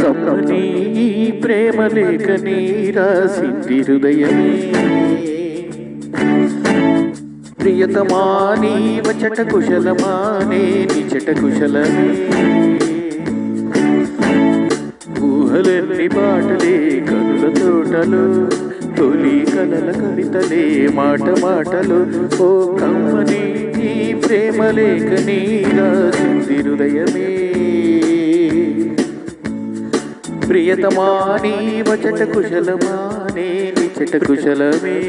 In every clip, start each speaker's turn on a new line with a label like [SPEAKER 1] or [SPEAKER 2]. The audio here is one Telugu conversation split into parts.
[SPEAKER 1] కమ్మని ప్రేమ లేఖని రాసింది హృదయమే. ప్రియతమా నీవచట కుశలమా నిచట కుశలమే. ఊహలెన్ని పాటలే కనుల తోటలు, తొలి కలల కవితలే మాట మాటలు. ఓ కమ్మని ప్రేమ లేఖని రాసింది హృదయమే. ప్రియతమా నీవచట కుశలమా నిచట కుశలమే.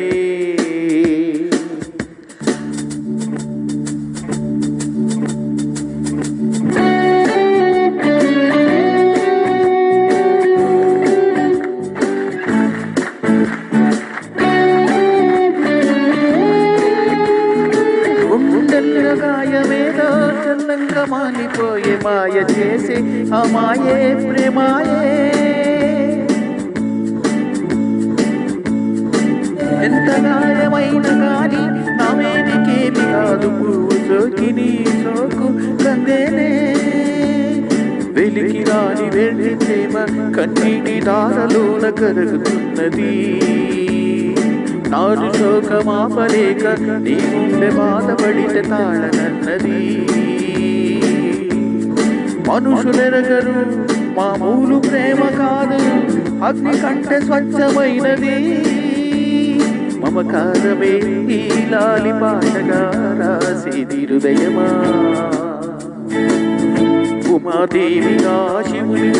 [SPEAKER 1] గాయమేదో చల్లంగా మాలిపోయే మాయ చేసే ఆ మాయే ప్రేమాయే. ఎంత గాయమైన కానీ నా మేనికేమి కాదు, పువ్వు సోకి నీ సోకు కందేనే. వెలికి రాని వెళ్ళి ప్రేమ కన్నీటి దారలోన కరుగుతున్నది. నాడు శోకమాపలేక నీ గుండె బాధపడితే తాళనన్నది. మనుషులెరగరు మామూలు ప్రేమ కాదు, అగ్ని కంటే స్వచ్ఛమైనది. మమకారమే ఈ లాలి పాటగా రాసేది హృదయమా. ఉమాదేవిగా శివుని